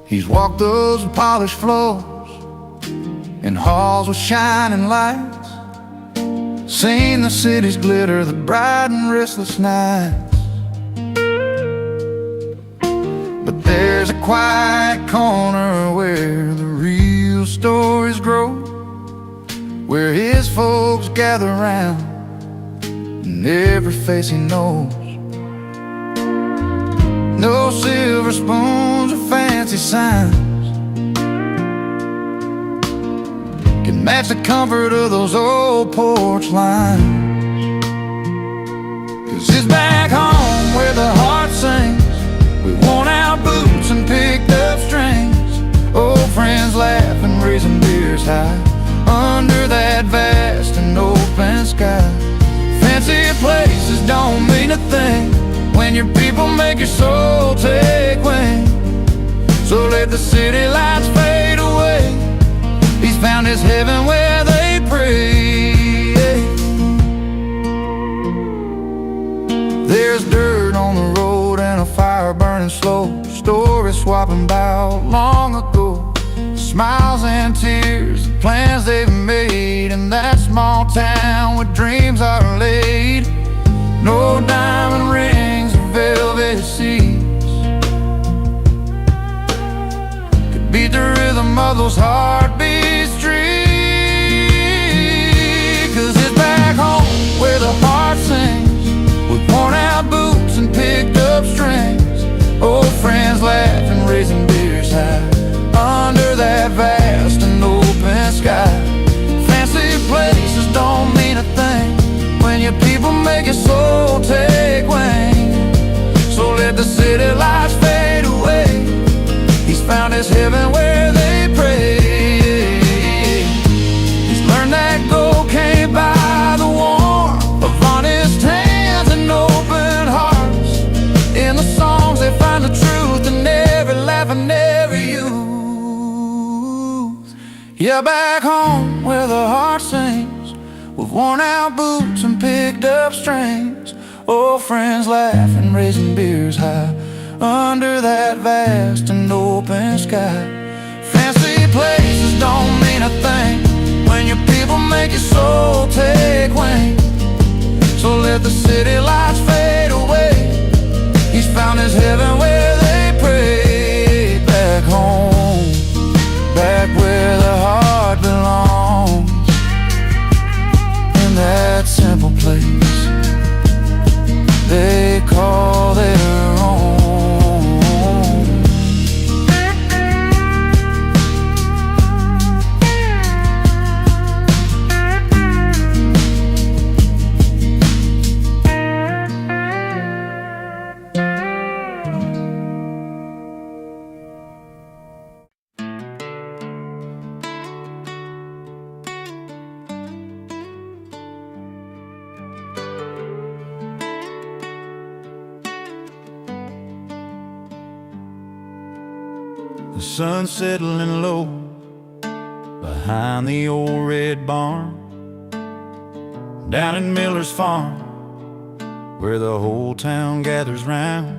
He's walked those polished floors in halls with shining lights, seen the city's glitter, the bright and restless nights. But there's a quiet corner where the real stories grow, where his folks gather round and every face he knows. No silver spoons or fancy signs can match the comfort of those old porch lines. 'Cause it's back home where the heart sings, with worn-out boots and picked-up strings, old friends laughing, raising beers high under that vast and open sky. Fancy places don't mean a thing when your people make your soul take wing. So let the city lights fade away. He's found his heaven where they pray. There's dirt on the road and a fire burning slow, stories swapping about long ago, smiles and tears, the plans they've made in that small town where dreams are laid. No diamond rings or velvet seats could beat the rhythm of those heartbeat streets. 'Cause it's back home where the heart sings, with worn-out boots and picked-up strings, old friends laughing, raising beers high under that vast and open sky. Fancy places don't mean a thing when your people make your soul take wing. So let the city lights fade away. He's found his heaven where they pray. He's learned that gold can't buy the warmth of honest hands and open hearts. In the songs they find the truth in every laugh and every youth. Yeah, back home where the heart sings, with worn-out boots and picked-up strings, old friends laughing, raising beers high under that vast and open sky. Fancy places don't mean a thing when your people make your soul take wing. So let the city lights fade away. He's found his heaven where they pray. Back home, back where the heart belongs, in that simple place they call their own. The sun's settling low behind the old red barn, down in Miller's farm, where the whole town gathers round.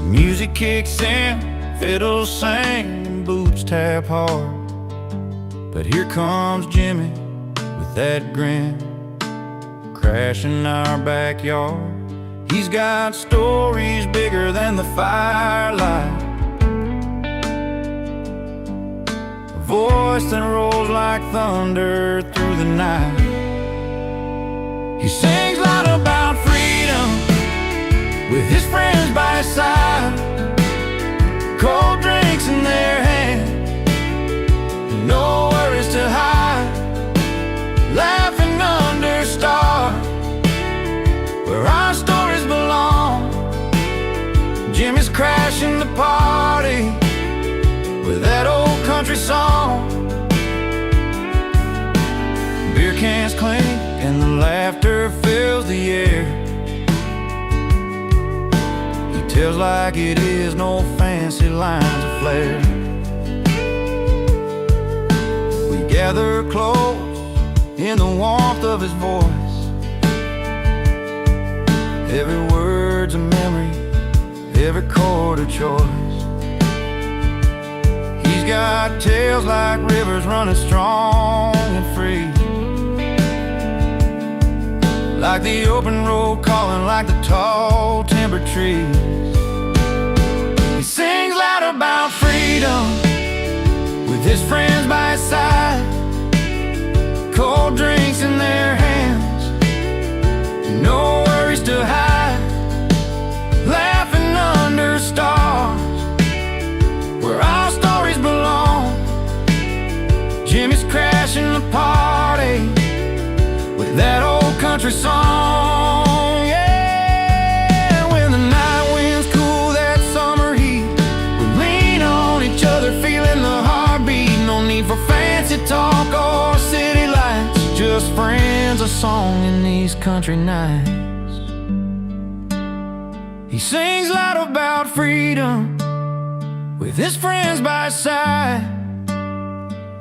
Music kicks in, fiddles sing, and boots tap hard. But here comes Jimmy with that grin, crashing our backyard. He's got stories bigger than the firelight, voice that rolls like thunder through the night. He sings loud about freedom with his friends by his side, cold drinks in their hand, no worries to hide, laughing under stars where our stories belong. Jimmy's crashing the party with that old country song. Beer cans clink and the laughter fills the air. He tells like it is, no fancy lines of flair. We gather close in the warmth of his voice, every word's a memory, every chord a choice. got tales like rivers running strong and free, like the open road calling like the tall timber trees. He sings loud about freedom with his friends by his side, cold drinks in their hands, no worries to hide, laughing under stars where our stories belong. Jimmy's crashing the party with that old country song. Yeah, when the night winds cool that summer heat, we lean on each other feeling the heartbeat. No need for fancy talk or city lights, just friends, a song in these country nights. He sings loud about freedom with his friends by his side,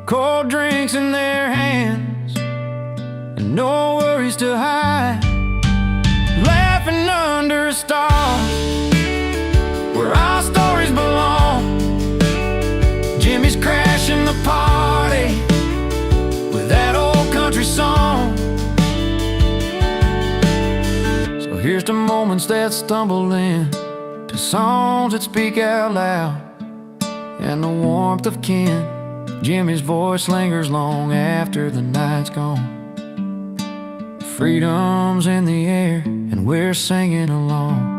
cold drinks in their hands and no worries to hide, laughing under stars where our stories belong. Jimmy's crashing the party with that old country song. So here's to moments that stumble in, to songs that speak out loud, and the warmth of kin. Jimmy's voice lingers long after the night's gone. Freedom's in the air and we're singing along.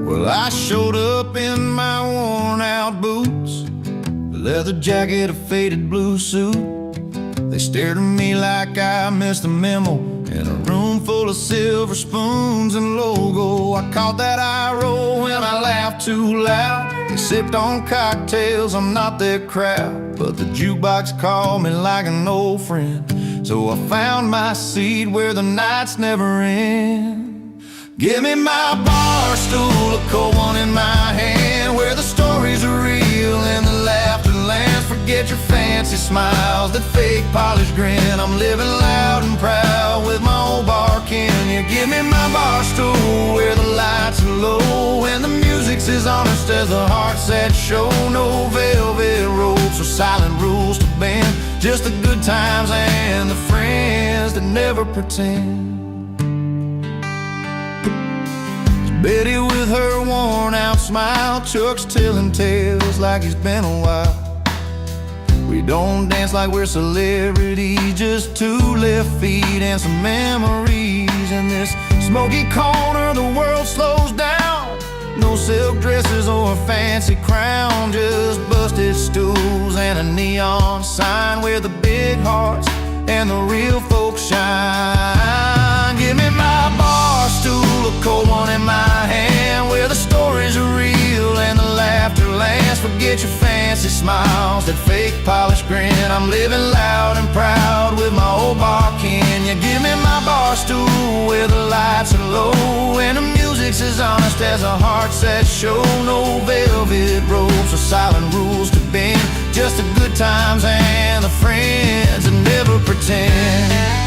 Well, I showed up in my worn-out boots, a leather jacket, a faded blue suit. They stared at me like I missed a memo in a room full of silver spoons and logo. I caught that eye roll when I laughed too loud. They sipped on cocktails, I'm not their crowd, but the jukebox called me like an old friend. So I found my seat where the nights never end. Give me my bar stool, a cold one in my hand, where the stories are real and the laughter lands. Forget your fancy smiles, that fake polished grin. I'm living loud and proud with my old bar kin. You give me my bar stool, where the lights are low and the music's as honest as the hearts that show. No velvet ropes or silent rules to bend, just the good times and the friends that never pretend. Betty with her worn-out smile, Chuck's telling tales like he's been a while. We don't dance like we're celebrities, just two left feet and some memories. In this smoky corner, the world slows down. No silk dresses or a fancy crown, just busted stools and a neon sign where the big hearts and the real folks shine. Give me my bar stool, a cold one in my hand, where the stories are real and the laughter lands. Forget your fancy smiles, that fake polished grin. I'm living loud and proud with my old bar kin. You give me my bar stool, where the lights are low and the music's as honest as the hearts that show. No velvet ropes or silent rules to bend, just the good times and the friends that never pretend.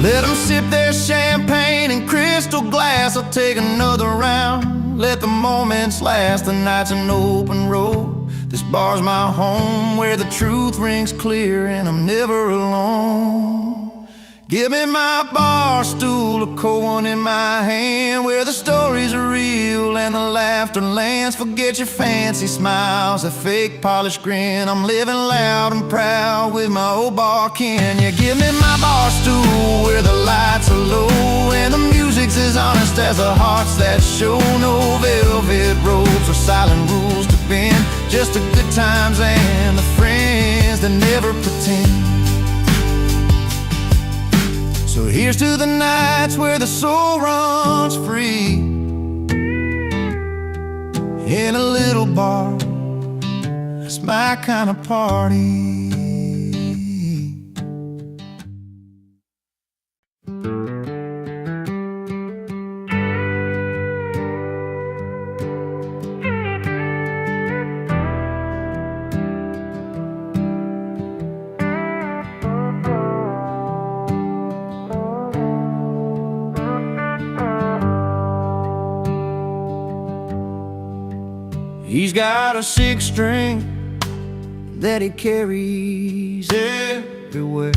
Let them sip their champagne in crystal glass. I'll take another round, let the moments last. The night's an open road, this bar's my home, where the truth rings clear and I'm never alone. Give me my bar stool, a cold one in my hand, where the stories are real and the laughter lands. Forget your fancy smiles, a fake polished grin. I'm living loud and proud with my old bar kin. You give me my bar stool, where the lights are low and the music's as honest as the hearts that show. No velvet ropes or silent rules to bend, just the good times and the friends friends that never pretend. So here's to the nights where the soul runs free in a little bar. It's my kind of party. He's got a 6-string that he carries everywhere.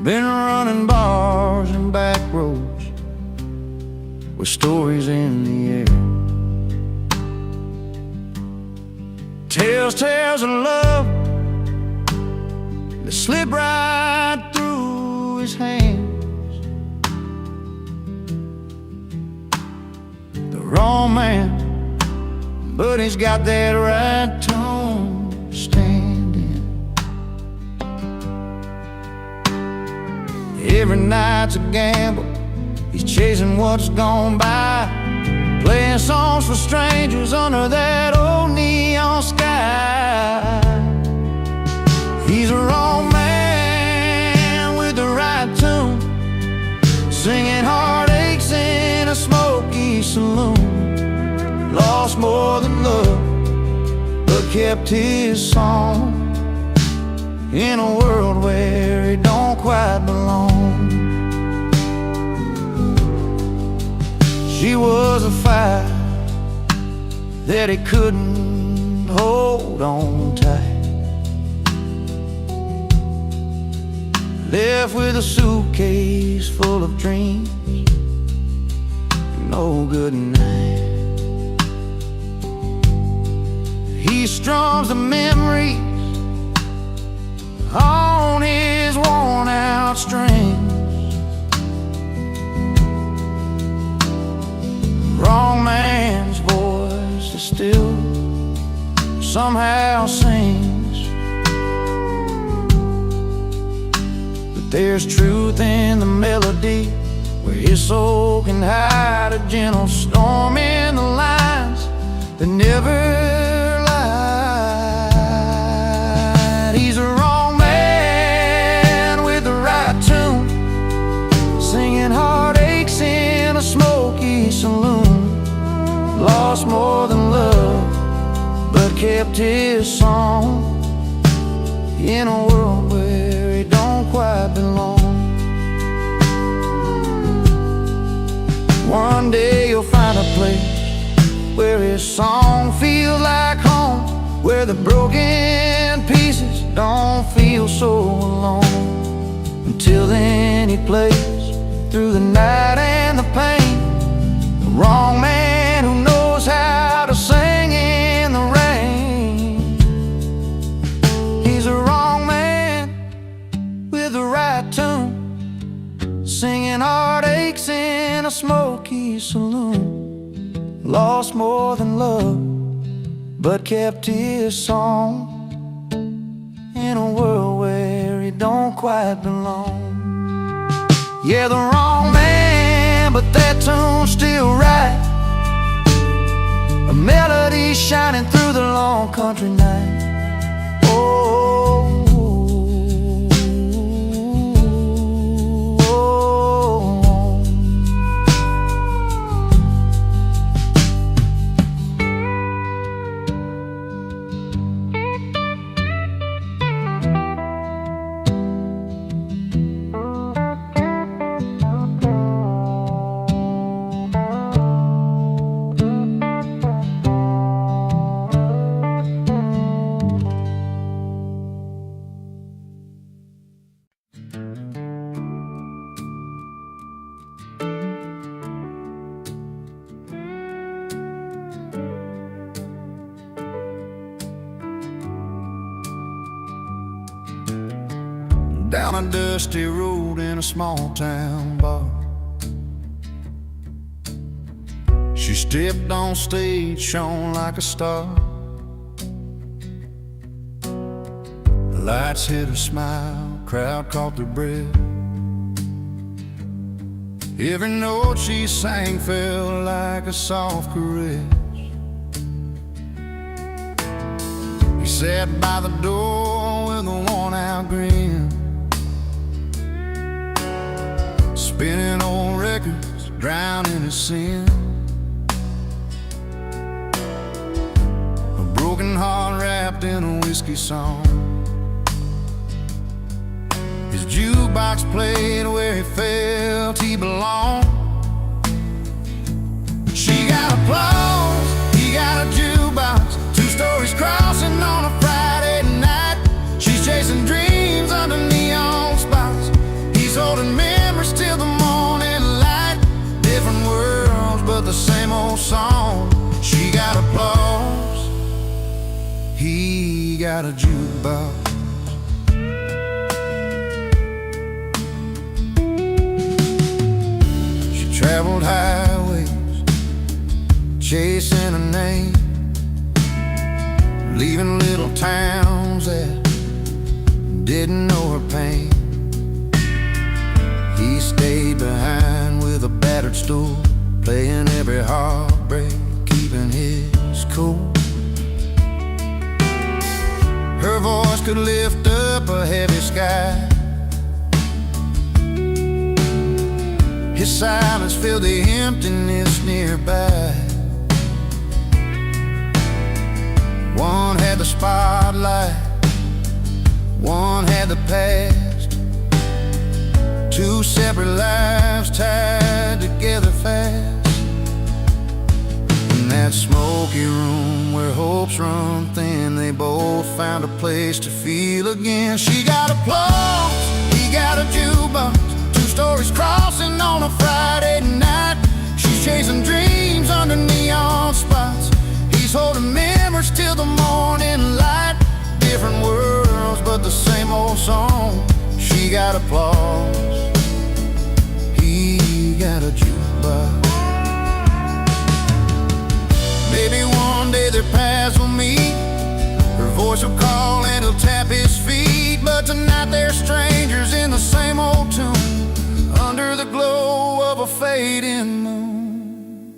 Been running bars and back roads with stories in the air. Tells tales of love that slip right through his hands. Wrong man, but he's got that right tone to stand in. Every night's a gamble, he's chasing what's gone by, playing songs for strangers under that old neon sky. He's a wrong man with the right tune, singing heartaches in a smoky saloon. Lost more than love, but kept his song in a world where he don't quite belong. She was a fire that he couldn't hold on tight, left with a suitcase full of dreams, no good night. He strums the memories on his worn-out strings. Wrong man's voice is still somehow sings, but there's truth in the melody where his soul can hide a gentle storm in the lines that never. He's a wrong man with the right tune, singing heartaches in a smoky saloon. Lost more than love, but kept his song in a world where he don't quite belong. One day you'll find a place where his song feels like home, where the broken pieces don't feel so alone. Until then he plays through the night and the pain, the wrong man who knows how to sing in the rain. He's a wrong man with the right tune, singing heartaches in a smoky saloon. Lost more than love, but kept his song in a world where he don't quite belong. Yeah, the wrong man, but that tune's still right, a melody shining through the long country night. Down a dusty road in a small town bar, she stepped on stage, shone like a star. Lights hit a smile, crowd caught their breath. Every note she sang felt like a soft caress. He sat by the door with a worn-out grin, spinning old records, drowning his sin. A broken heart wrapped in a whiskey song. His jukebox played where he felt he belonged. She got applause, he got a jukebox, two stories crossing on a Friday night. She's chasing dreams under neon spots, he's holding memories till the morning light. Different worlds but the same old song. She got applause, he got a jukebox. Traveled highways, chasing a name, leaving little towns that didn't know her pain. He stayed behind with a battered stool, playing every heartbreak, keeping his cool. Her voice could lift up a heavy sky. His silence filled the emptiness nearby. One had the spotlight, one had the past. Two separate lives tied together fast. In that smoky room where hopes run thin, they both found a place to feel again. She got applause, he got a jukebox, stories crossing on a Friday night. She's chasing dreams under neon spots, he's holding memories till the morning light. Different worlds but the same old song. She got applause, he got a jukebox. Maybe one day their paths will meet, her voice will call and he'll tap his feet. But tonight they're strangers in the same old tune, under the glow of a fading moon.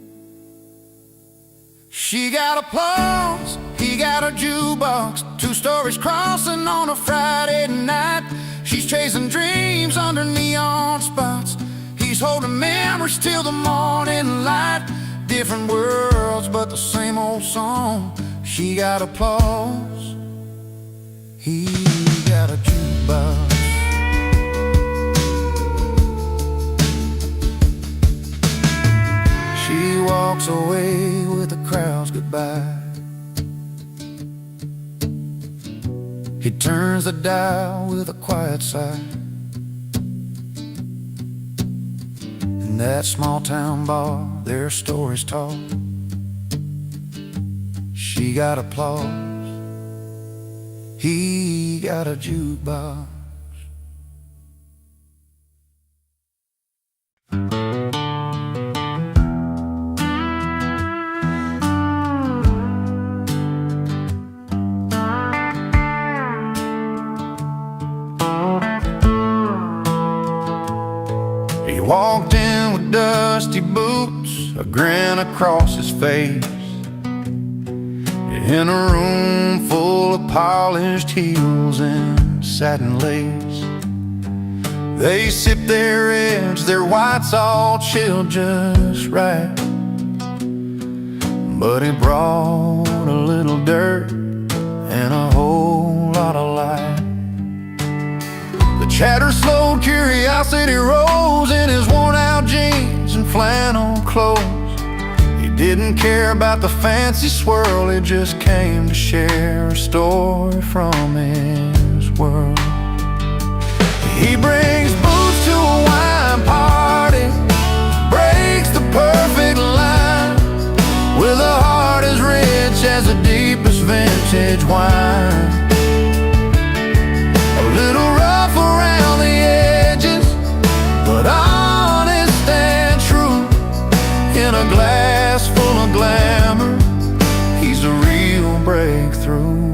She got applause, he got a jukebox, two stories crossing on a Friday night. She's chasing dreams under neon spots, he's holding memories till the morning light. Different worlds but the same old song. She got applause, he got a jukebox. She walks away with the crowd's goodbye. He turns the dial with a quiet sigh. In that small town bar, their stories told. She got applause, he got a jukebox. He walked in with dusty boots, a grin across his face, in a room full of polished heels and satin lace. They sipped their reds, their whites all chilled just right. But he brought a little dirt and a whole lot of light. The chatter slowed, curiosity rose in his worn-out jeans and flannel clothes. He didn't care about the fancy swirl, he just came to share a story from his world. He brings booze to a wine party, breaks the perfect line, with a heart as rich as the deepest vintage wine. A little rough around the edges, but honest and true. In a glass full of glamour, he's a real breakthrough.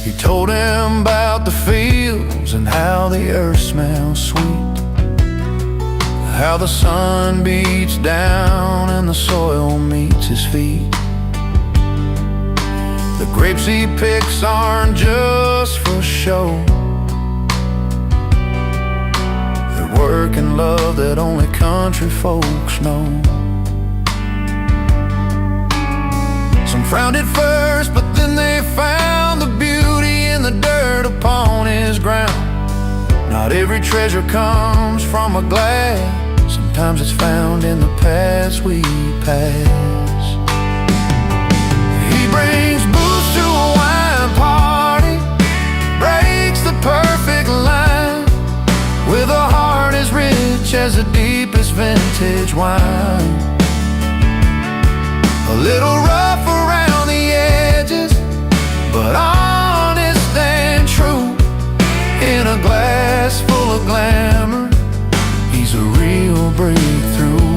He told him about the fields and how the earth smells sweet, how the sun beats down and the soil meets his feet. The grapes he picks aren't just for show, they're work and love that only country folks know. Some frowned at first, but then they found the beauty in the dirt upon his ground. Not every treasure comes from a glass, sometimes it's found in the paths we pass. He brings booze to a wine party, breaks the perfect line, with a heart as rich as the deepest vintage wine. A little rough around the edges, but honest and true. In a glass full of glamour, he's a real breakthrough.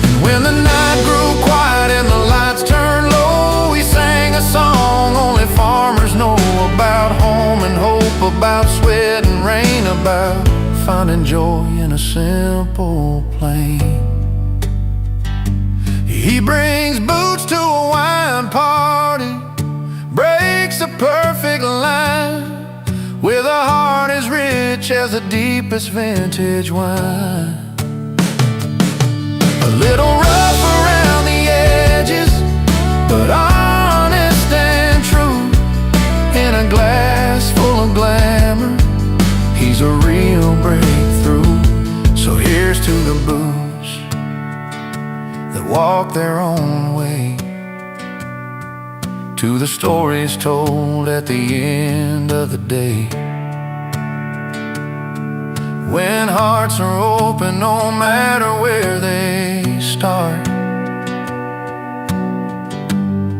And when the night grew quiet and the lights turned low, he sang a song only farmers know about home and hope, about sweat and rain, about finding joy in a simple plain. He brings boots to a wine party, breaks a perfect line, with a heart as rich as the deepest vintage wine. A little rough around the edges, but honest and true. In a glass full of glamour, he's a real breakthrough. So here's to the boots that walk their own way, to the stories told at the end of the day. When hearts are open, no matter where they start,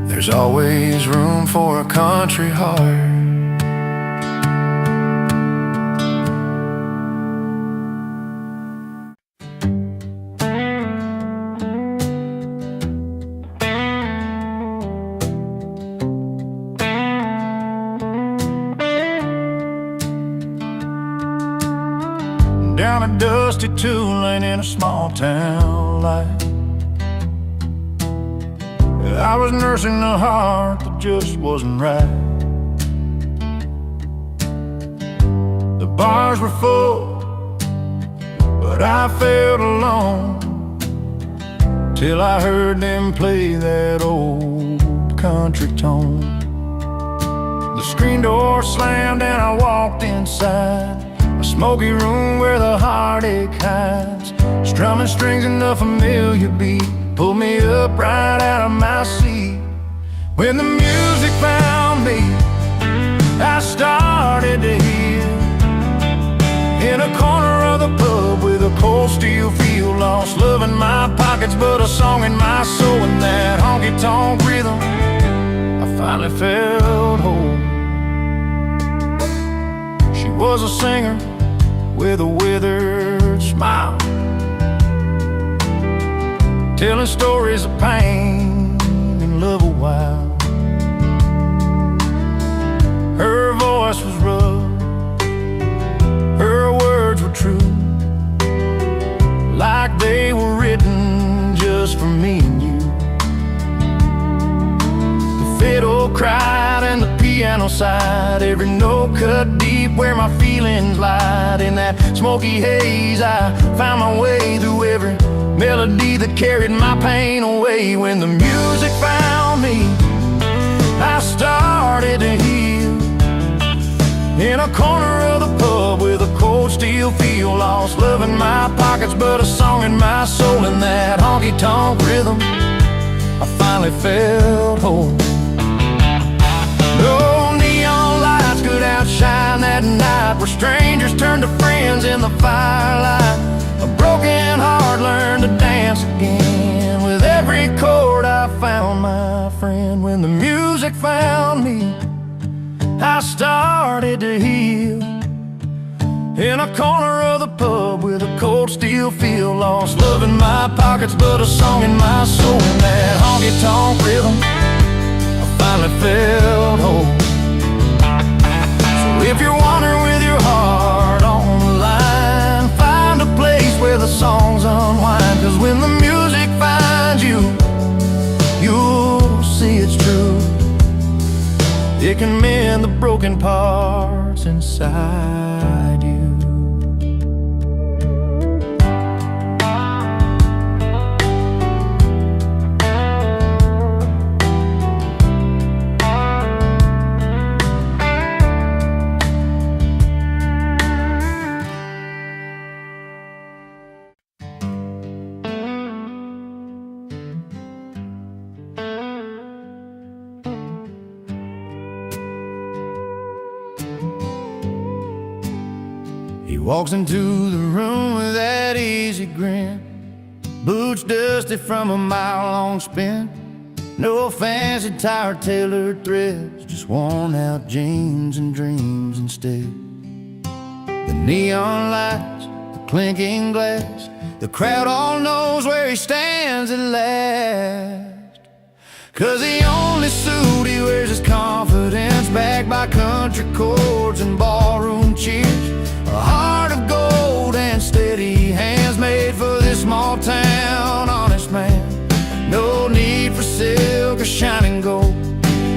there's always room for a country heart. Down a dusty two-lane in a small town light, I was nursing a heart that just wasn't right. The bars were full, but I felt alone, till I heard them play that old country tone. The screen door slammed and I walked inside a smoky room where the heartache hides, strumming strings and a familiar beat pulled me up right out of my seat. When the music found me, I started to heal. In a corner of the pub with a cold steel feel, lost love in my pockets but a song in my soul. In that honky-tonk rhythm, I finally felt whole. She was a singer with a withered smile, telling stories of pain and love a while. Her voice was rough, her words were true, like they were written just for me and you. The fiddle cried and the piano sighed, every note cut deep where my feelings lied. In that smoky haze I found my way through every melody that carried my pain away. When the music found me, I started to heal. In a corner of the pub with a cold steel feel, lost love in my pockets but a song in my soul. In that honky-tonk rhythm, I finally felt whole. No neon lights could outshine that night, where strangers turned to friends in the firelight. A broken heart learned to dance again. With every chord I found my friend. When the music found me, I started to heal. In a corner of the pub with a cold steel feel, lost love in my pockets but a song in my soul. In that honky-tonk rhythm, I finally felt whole. if you're wandering with your heart on the line, find a place where the songs unwind. 'Cause when the music finds you, you'll see it's true. It can mend the broken parts inside you. He walks into the room with that easy grin, boots dusty from a mile-long spin. No fancy tired tailored threads, just worn-out jeans and dreams instead. The neon lights, the clinking glass, the crowd all knows where he stands at last. 'Cause the only suit he wears is confidence, backed by country chords and ballroom cheers. A heart of gold and steady hands, made for this small town, honest man. No need for silk or shining gold.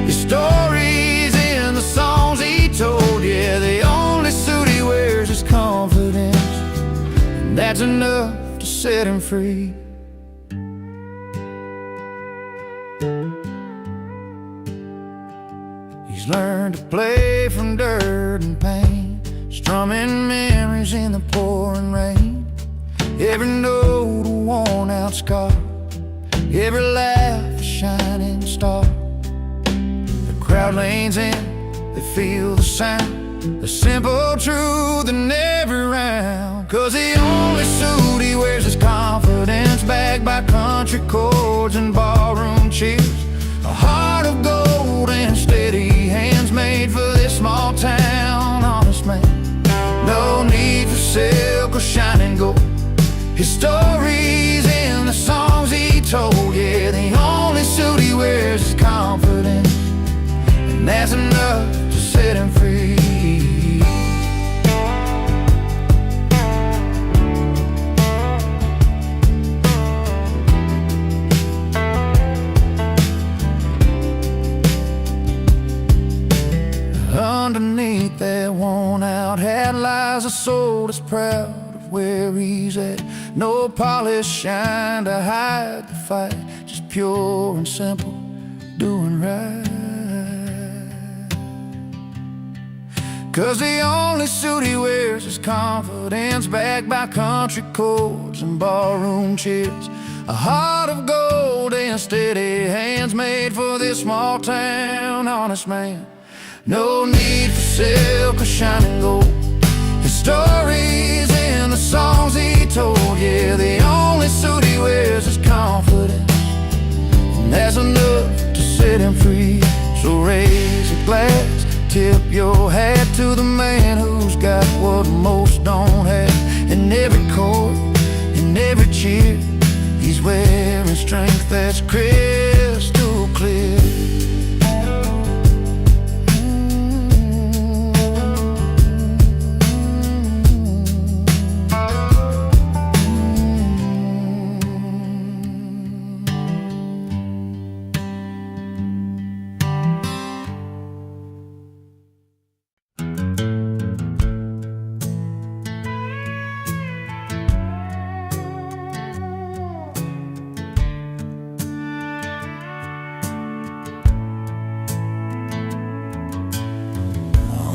His story's in the songs he told. Yeah, the only suit he wears is confidence, and that's enough to set him free. He's learned to play from dirt and pain, strumming memories in the pouring rain. Every note a worn-out scar, every laugh a shining star. The crowd leans in, they feel the sound, the simple truth in every round. 'Cause the only suit he wears is confidence, backed by country chords and ballroom cheers. A heart of gold and steady hands, made for this small town, honest man. No need for silk or shining gold. His story's in the songs he told. Yeah, the only suit he wears is confidence, and that's enough to set him free. Underneath that worn-out hat lies a soul that's proud of where he's at. No polish shine to hide the fight, just pure and simple, doing right. 'Cause the only suit he wears is confidence, backed by country chords and ballroom cheers. A heart of gold and steady hands, made for this small town, honest man. No need for silk or shining gold. His story's in the songs he told. Yeah, the only suit he wears is confidence, and that's enough to set him free. So raise a glass, tip your hat to the man who's got what most don't have. In every chord, in every cheer, he's wearing strength that's crystal clear.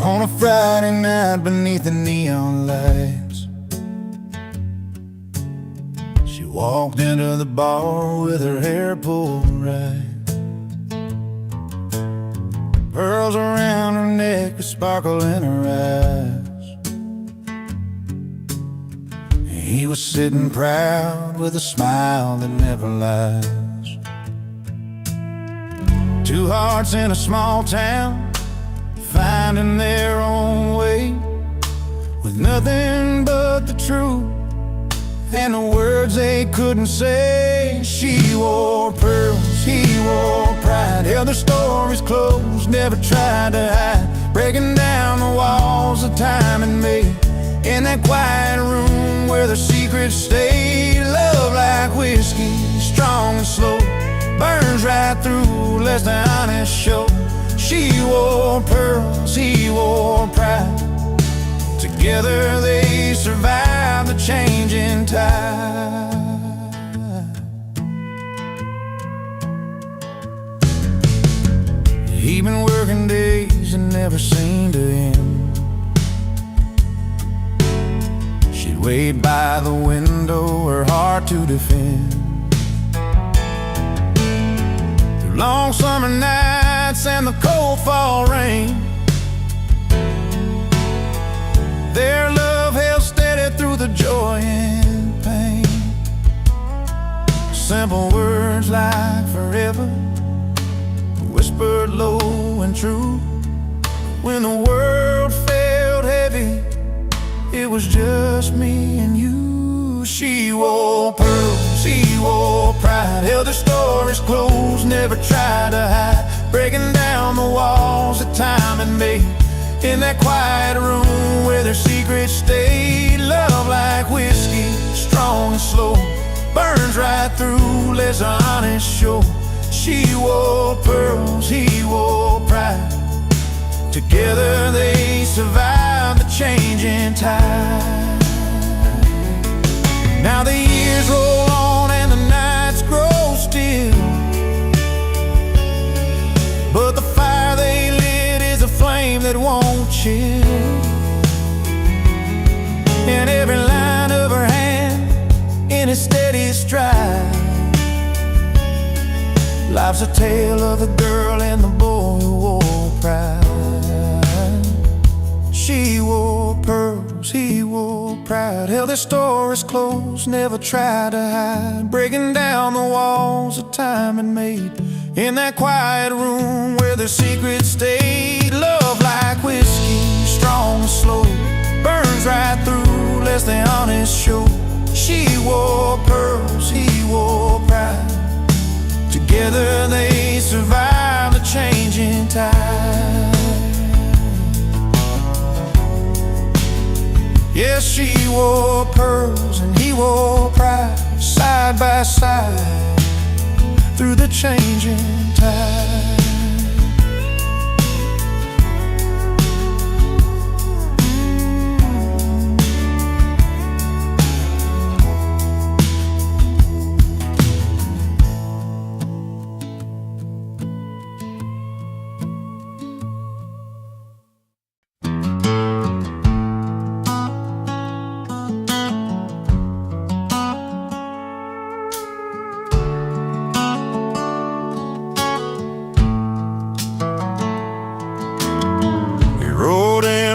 On a Friday night beneath the neon lights, she walked into the bar with her hair pulled right, pearls around her neck, a sparkle in her eyes. He was sitting proud with a smile that never lies. Two hearts in a small town, finding their own way, with nothing but the truth and the words they couldn't say. She wore pearls, he wore pride, held their story stories closed, never tried to hide, breaking down the walls of time and made. In that quiet room where the secrets stay, love like whiskey, strong and slow, burns right through, lets the honest show. She wore pearls, he wore pride. Together they survived the changing tide. He'd been working days and never seemed to end. She'd wait by the window, her heart to defend. Through long summer nights and the cold fall rain, their love held steady through the joy and pain. Simple words like forever, whispered low and true. When the world felt heavy, it was just me and you. She wore pearls, he wore pride, held their stories close, never tried to hide, breaking down the walls that time had made. In that quiet room where their secrets stayed, love like whiskey, strong and slow, burns right through, lets the honest show. She wore pearls, he wore pride. Together they survived the changing tide. Now the years roll on and the nights grow still, but the fire they lit is a flame that won't chill. And every line of her hand in a steady stride, life's a tale of the girl and the boy who wore pride. She wore pearls, he wore pride, held their stories close, never tried to hide, breaking down the walls that time had made. In that quiet room where their secrets stayed, love like whiskey, strong and slow, burns right through, lets the honest show. She wore pearls, he wore pride. Together they survived the changing tide. Yes, she wore pearls and he wore pride, side by side through the changing tide.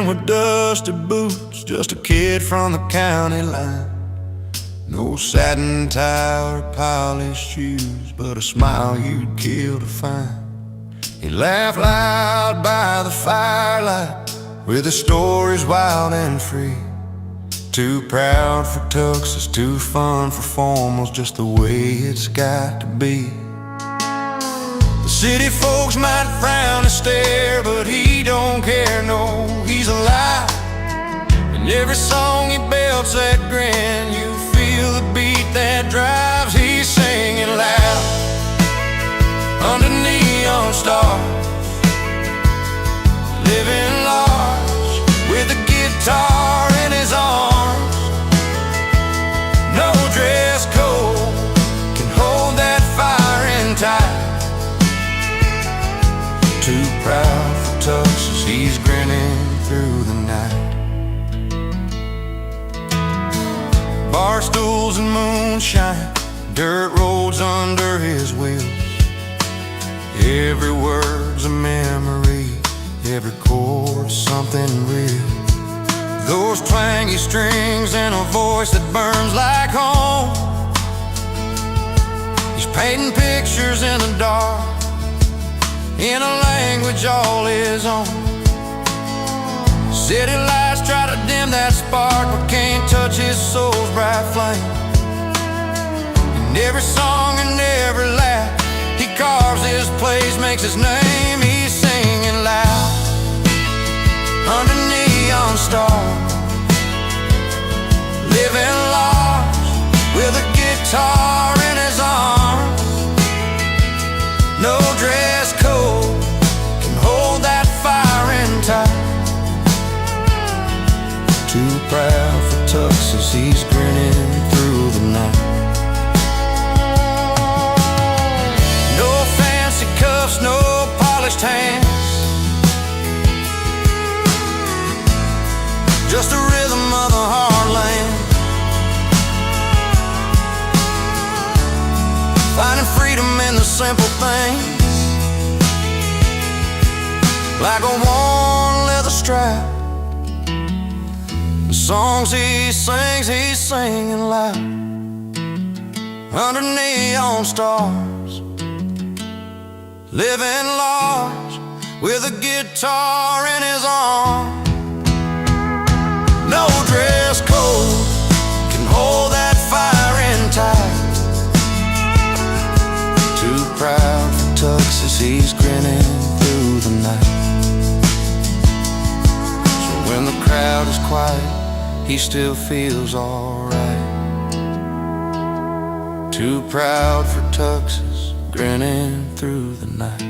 With dusty boots, just a kid from the county line. No satin tie or polished shoes, but a smile you'd kill to find. He laughed loud by the firelight, with his stories wild and free. Too proud for tuxes, too fun for formals, just the way it's got to be. City folks might frown and stare, but he don't care, no, he's alive. In every song he belts that grin, you feel the beat that drives, he's singing loud. Under neon stars, living large, with a guitar in his arms. No dress code can hold that fire in tight. Too proud for tuxes, he's grinning through the night. Bar stools and moonshine, dirt roads under his wheels. Every word's a memory, every chord's something real. Those twangy strings and a voice that burns like home. He's painting pictures in the dark, in a language all his own. City lights try to dim that spark, but can't touch his soul's bright flame. In every song and every laugh, he carves his place, makes his name. in the simple things, like a worn leather strap. The songs he sings, he's singing loud under neon stars, living large with a guitar in his arm. No dress code can hold that fire in tight. Too proud for tuxes, he's grinning through the night. So when the crowd is quiet, he still feels alright. Too proud for tuxes, grinning through the night.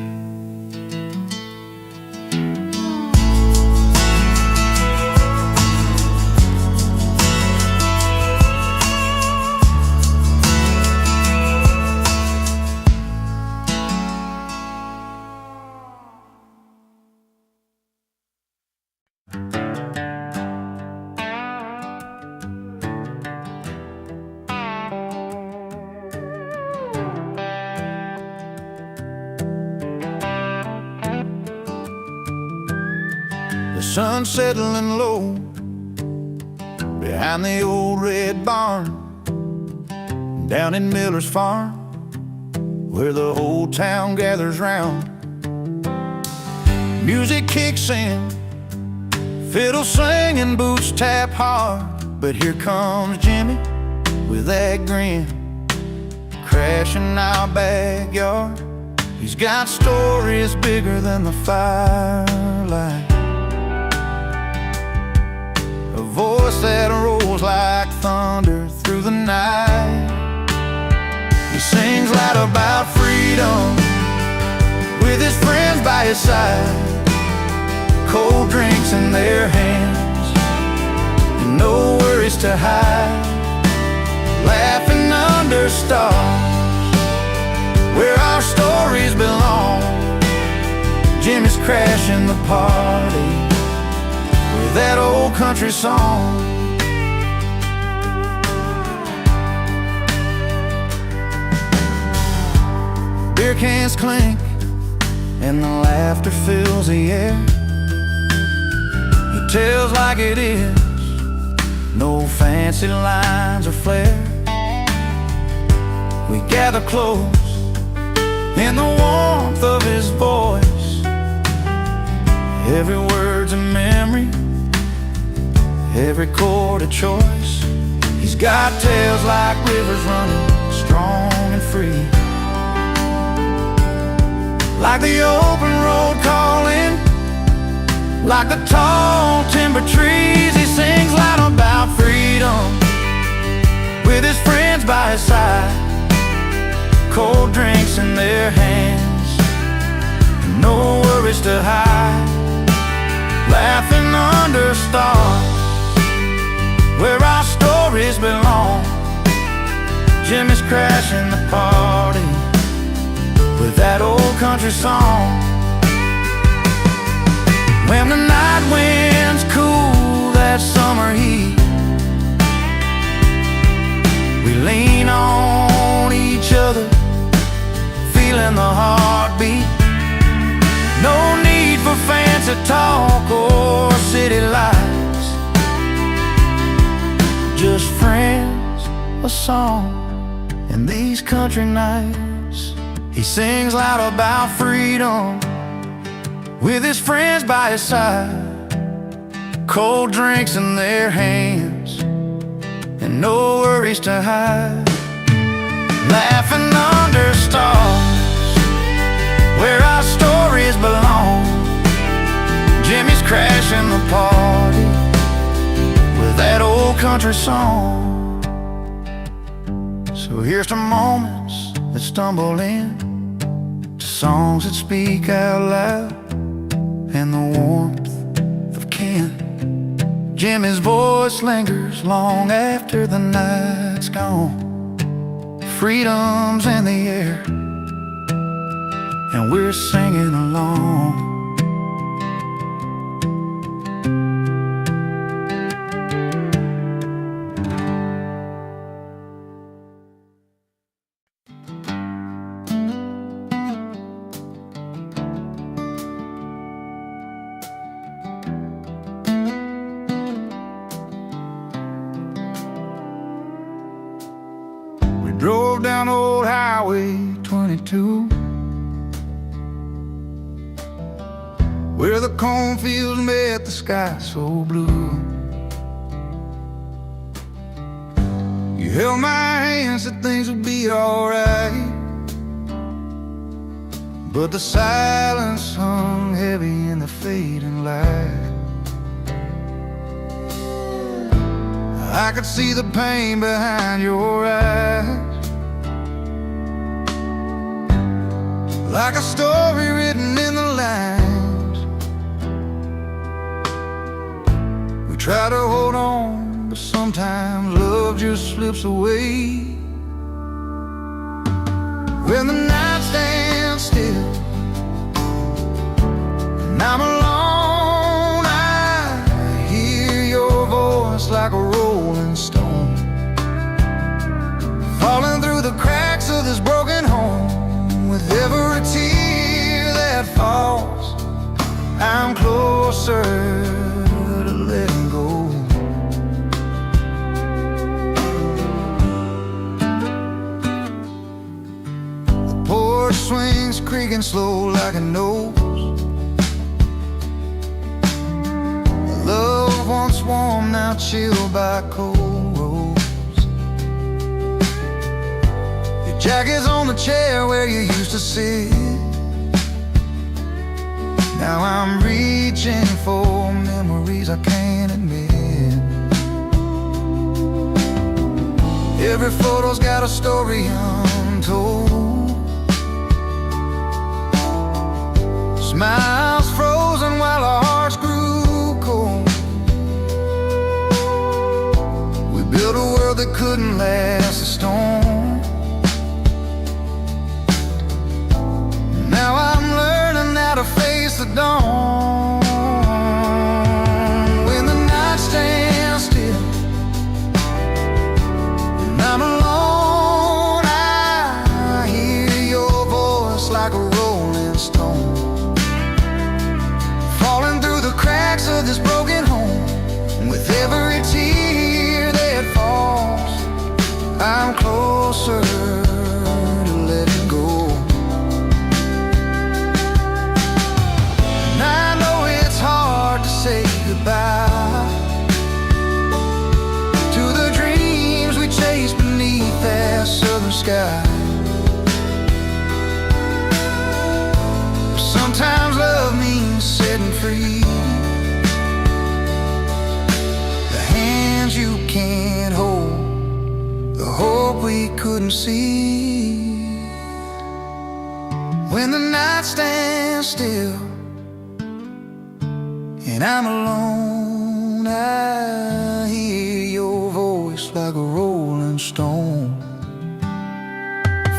The sun's settling low behind the old red barn, down in Miller's farm, where the whole town gathers round. Music kicks in, fiddle singing, boots tap hard. But here comes Jimmy with that grin, crashing our backyard. He's got stories bigger than the firelight, a voice that rolls like thunder through the night. He sings loud about freedom with his friends by his side, cold drinks in their hands and no worries to hide, laughing under stars where our stories belong. Jimmy's crashing the party with that old country song. Beer cans clink and the laughter fills the air. He tells like it is, no fancy lines or flair. We gather close in the warmth of his voice, every word's a memory, every chord a choice. He's got tales like rivers running strong and free, like the open road calling, like the tall timber trees. He sings loud about freedom with his friends by his side, cold drinks in their hands, no worries to hide, laughing under stars where our stories belong. Jimmy's crashing the party with that old country song. When the night winds cool that summer heat, we lean on each other, feeling the heartbeat. No need for fancy talk or city lights, just friends, a song, and these country nights. He sings loud about freedom with his friends by his side, cold drinks in their hands and no worries to hide, laughing under stars where our stories belong. Jimmy's crashing the party with that old country song. So here's to moments that stumble in, to songs that speak out loud, and the warmth of kin. Jimmy's voice lingers long after the night's gone. Freedom's in the air and we're singing along. down old Highway 22, where the cornfields met the sky so blue. You held my hand, said things would be alright, but the silence hung heavy in the fading light. I could see the pain behind your eyes, like a story written in the lines. We try to hold on, but sometimes love just slips away. When the night stands still and I'm alone, I hear your voice like a rolling stone, falling through the cracks of this broken home. With every tear that falls, I'm closer to letting go. The porch swings creaking slow like a nose. Love once warm, now chilled by cold roads. Your jacket's on the chair where you used to sit. Now I'm reaching for memories I can't admit. Every photo's got a story untold. Smiles frozen while our hearts grew cold. We built a world that couldn't last a storm. Now I'm learning how to face the dawn. When the night stands still and I'm alone, I hear your voice like a rolling stone, falling through the cracks of this broken home. And with every tear that falls, I'm closer to letting go. And I know it's hard to say goodbye to the dreams we chased beneath that southern sky. Sometimes love means setting free the hands you can't hold, the hope we couldn't see. When the night stands still and I'm alone, I hear your voice like a rolling stone,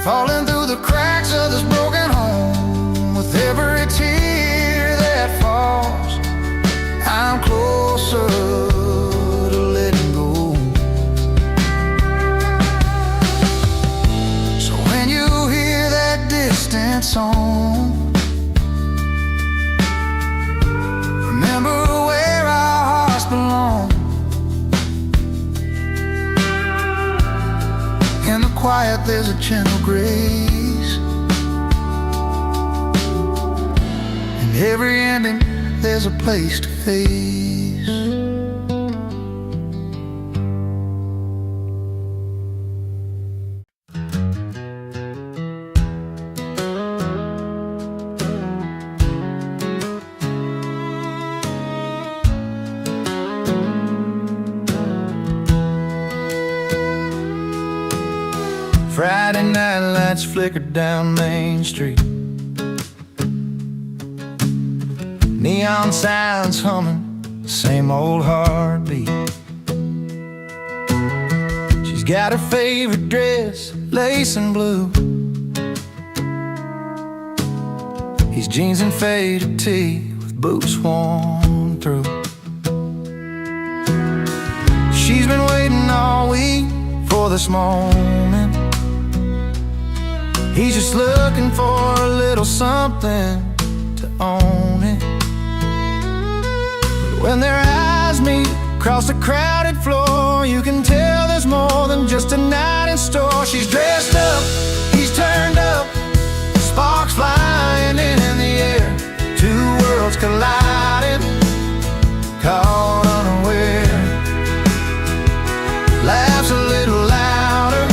falling through the cracks of this broken home. With every tear that falls, I'm closer to letting go. So when you hear that distant song, remember where our hearts belong. In the quiet there's a gentle grace. In every ending there's a place to face. Friday night lights flickered down Main Street, neon signs humming, same old heartbeat. She's got her favorite dress, lace and blue. He's jeans and faded tee with boots worn through. She's been waiting all week for this moment. He's just looking for a little something to own it. But when their eyes meet, Across the crowded floor, you can tell there's more than just a night in store. She's dressed up, he's turned up, sparks flying in the air. Two worlds colliding, caught unaware. Laughs a little louder,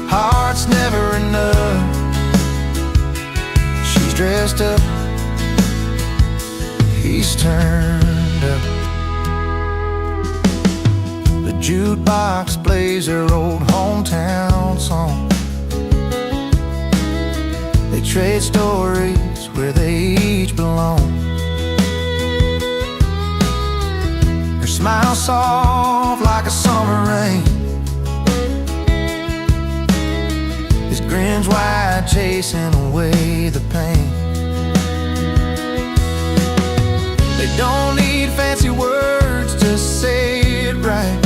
heart's never enough. She's dressed up, he's turned up. The jukebox plays her old hometown song. They trade stories where they each belong. Her smile soft like a summer rain, his grin's wide chasing away the pain. They don't need fancy words to say it right,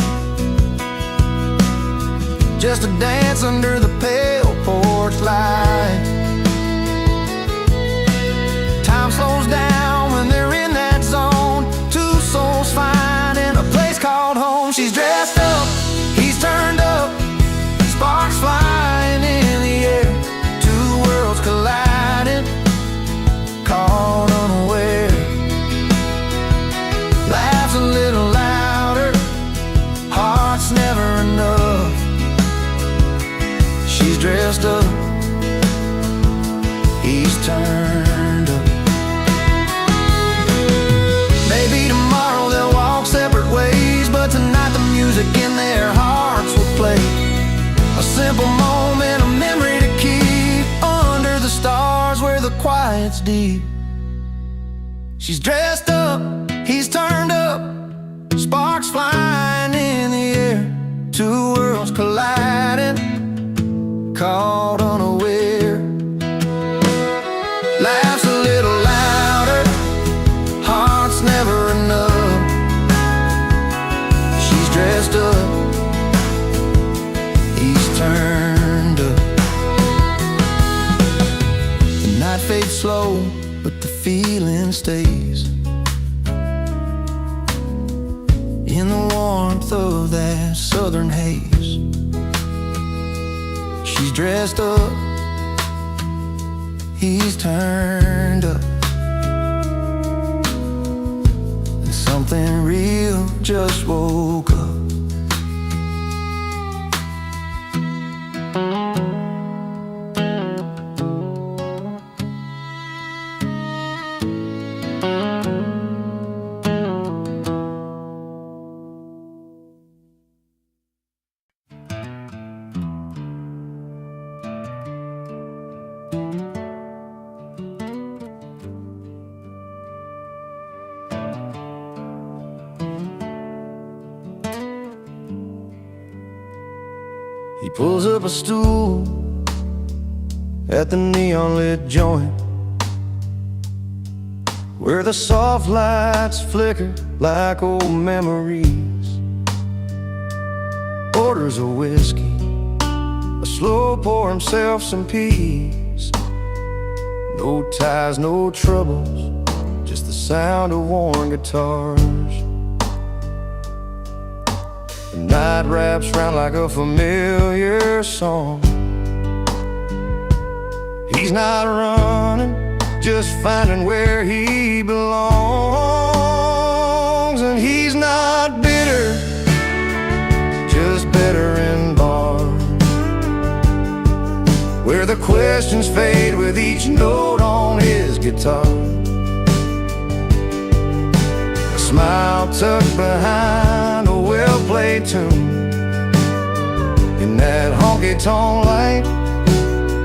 just a dance under the pale porch light. Time slows down when they're in that zone. Two souls finding a place called home. She's dressed up, he's turned up, sparks flying in the air. Two worlds colliding, caught unaware. Laughs a little louder, heart's never enough. She's dressed up, he's turned up. Maybe tomorrow they'll walk separate ways, but tonight the music in their hearts will play. A simple moment, a memory to keep under the stars where the quiet's deep. She's dressed up, he's turned up, sparks flying in the air. Two worlds colliding, caught unaware. Laughs a little louder, heart's never enough. She's dressed up, he's turned up. The night fades slow, but the feeling stays. In the warmth of that southern haze, she's dressed up, he's turned up. And something real just woke up. He pulls up a stool at the neon-lit joint, where the soft lights flicker like old memories. Orders a whiskey, a slow pour himself some peace. No ties, no troubles, just the sound of worn guitars. The night wraps round like a familiar song. He's not running, just finding where he belongs. And he's not bitter, just better in bars, where the questions fade with each note on his guitar. A smile tucked behind a well-played tune. In that honky-tonk light,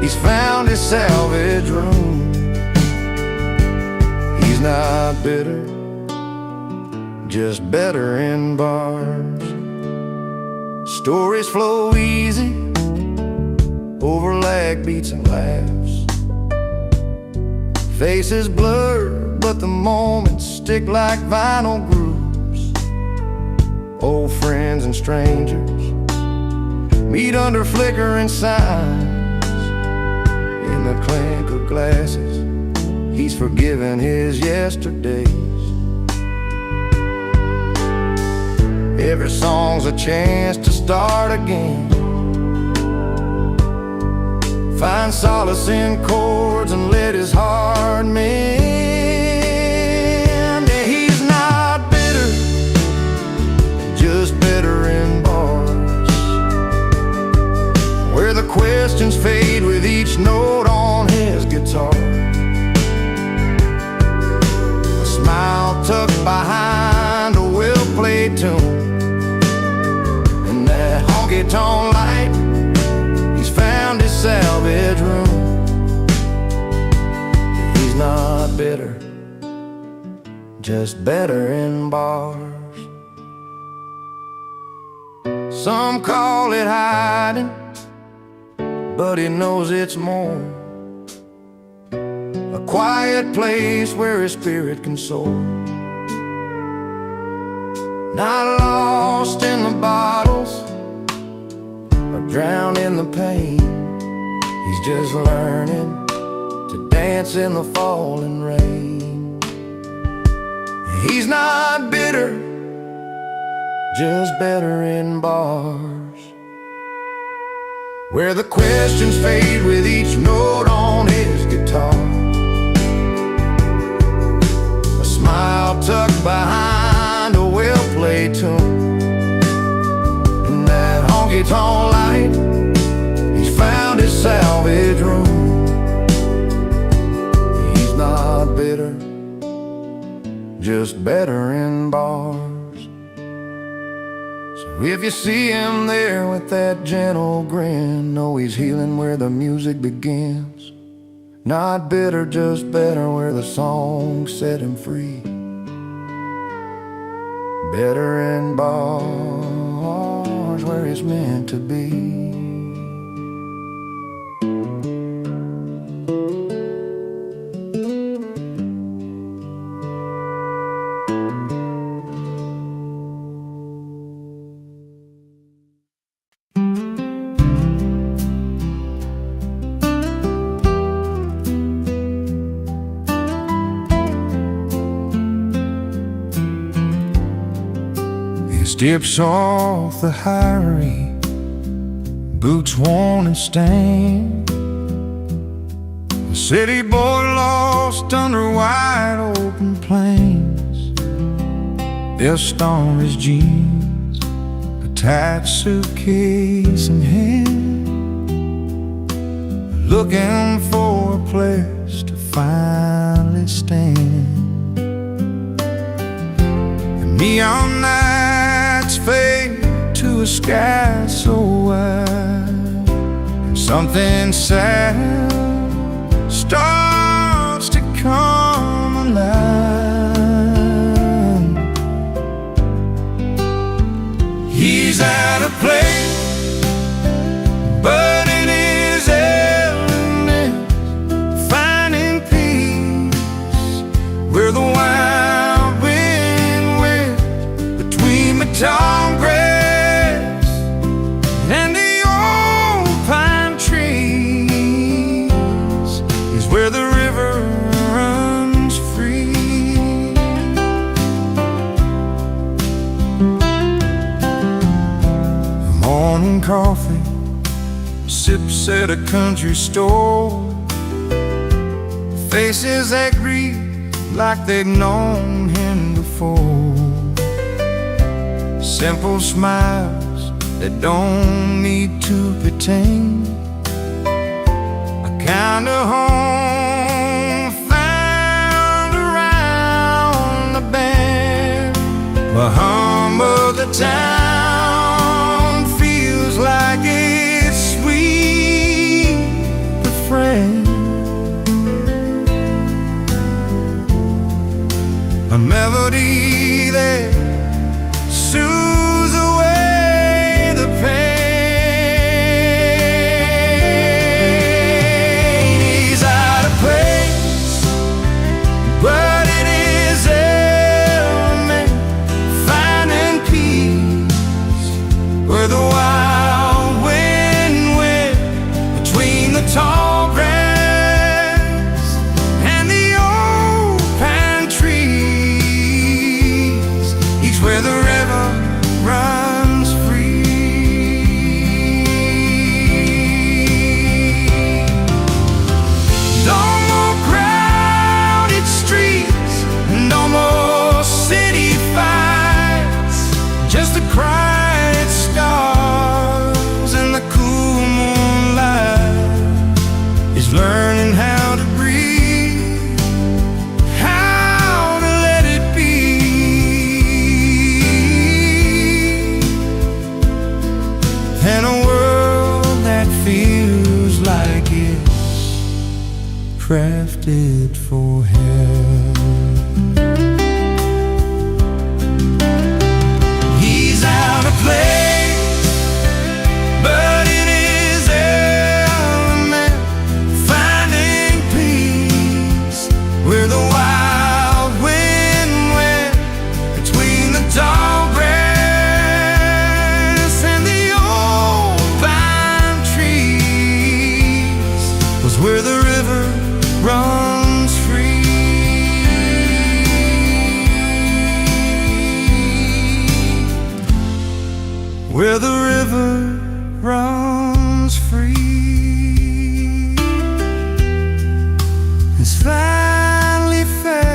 he's found his salvage room. He's not bitter, just better in bars. Stories flow easy over lag beats and laughs. Faces blur, but the moments stick like vinyl grooves. Old friends and strangers meet under flickering signs. In the clink of glasses, he's forgiven his yesterdays. Every song's a chance to start again. Find solace in chords and let his heart mend. Yeah, he's not bitter, just better in bars, where the questions fade with each note on his guitar. A smile tucked behind a well-played tune, and that honky-tonk light, he's found his salvage room. He's not bitter, just better in bars. Some call it hiding, but he knows it's more. A quiet place where his spirit can soar. Not lost in the bottles or drowned in the pain. He's just learning to dance in the falling rain. He's not bitter, just better in bars, where the questions fade with each note on his guitar. A smile tucked behind a well-played tune, and that honky-tonk light, he's found his salvage room. He's not bitter, just better in bars. If you see him there with that gentle grin, know he's healing where the music begins. Not bitter, just better, where the song set him free. Better in bars, where he's meant to be. Dips off the highway, boots worn and stained. A city boy lost under wide open plains. They'll storm his jeans, a tight suitcase in hand, looking for a place to finally stand. And neon nights fade to a sky so wide, and something sad starts to come alive. He's at a place, but in his element, finding peace where the wild wind whips between the tall grass and the old pine trees is where the river runs free. Morning coffee, sips at a country store, faces that greet like they'd known him before. Simple smiles that don't need to pretend, a kind of home found around the bend. The hum of the town feels like it's sweet refrain, a melody that soothes away the pain. He's out of place, but in his element, finding peace where the wild wind whipped between the tall grass and the old pine trees. He's where the river He's learning how to breathe, how to let it be, and a world that feels like it's crafted for hell. He's out of place, but in his element, finding peace where the wild wind went between the tall grass and the old pine trees, was where the river runs free, where the river runs free. It's finally found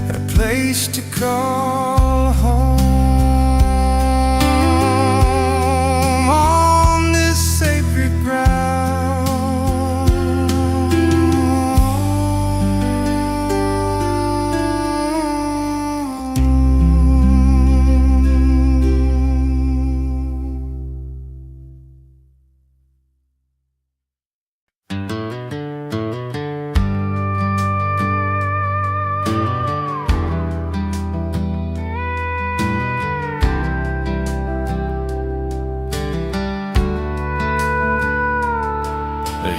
a place to call home on this sacred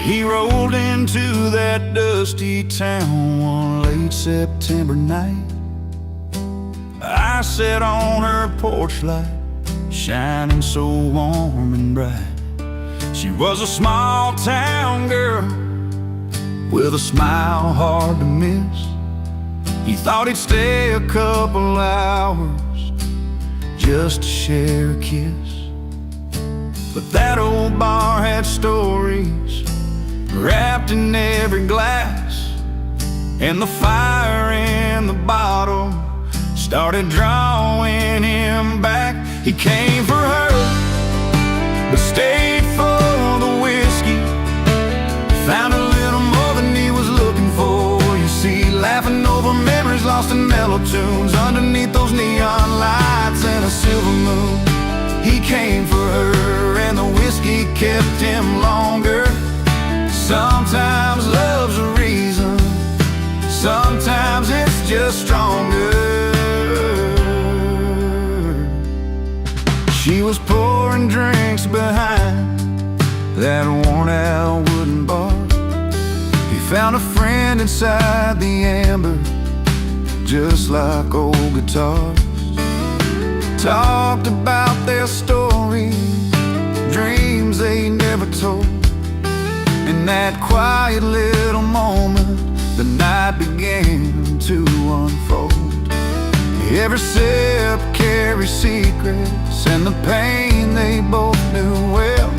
He rolled into that dusty town one late September night. I sat on her porch light, shining so warm and bright. She was a small town girl with a smile hard to miss. He thought he'd stay a couple hours just to share a kiss. But that old bar had stories wrapped in every glass, and the fire in the bottle started drawing him back. He came for her, but stayed for the whiskey. Found a little more than he was looking for. You see, laughing over memories lost in mellow tunes, underneath those neon lights and a silver moon. He came for her, and the whiskey kept him longer. Sometimes love's a reason, sometimes it's just stronger. She was pouring drinks behind that worn-out wooden bar. He found a friend inside the amber, just like old guitars. Talked about their stories, dreams they never told. In that quiet little moment, the night began to unfold. Every sip carried secrets, and the pain they both knew well.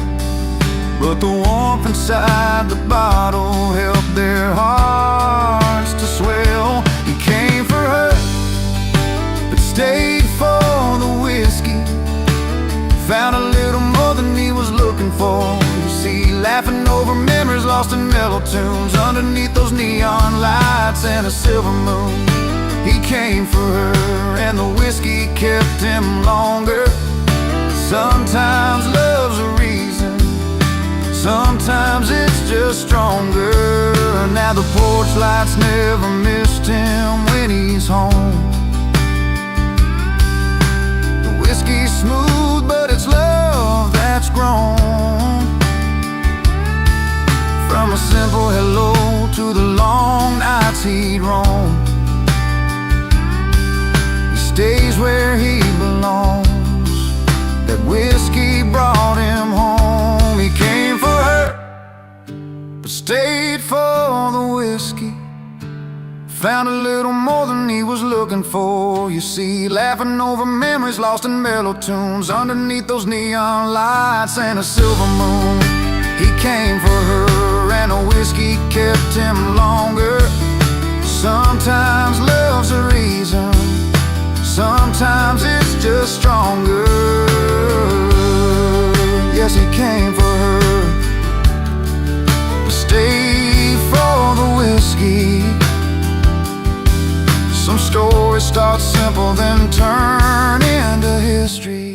But the warmth inside the bottle helped their hearts to swell. He came for her, but stayed for the whiskey. Found a little more than he was looking for. You see, laughing over memories lost in mellow tunes, underneath those neon lights and a silver moon. He came for her, and the whiskey kept him longer. Sometimes love's a reason, sometimes it's just stronger. Now the porch lights never missed him when he's home. The whiskey's smooth, but it's love that's grown. From a simple hello to the long nights he'd roam. He stays where he belongs. That whiskey brought him home. He came for her, but stayed for the whiskey. Found a little more than he was looking for. You see, laughing over memories lost in mellow tunes, underneath those neon lights and a silver moon. He came for her, and the whiskey kept him longer. Sometimes love's a reason, sometimes it's just stronger. Yeah, yes, he came for her, but stayed for the whiskey. Some stories start simple, then turn into history.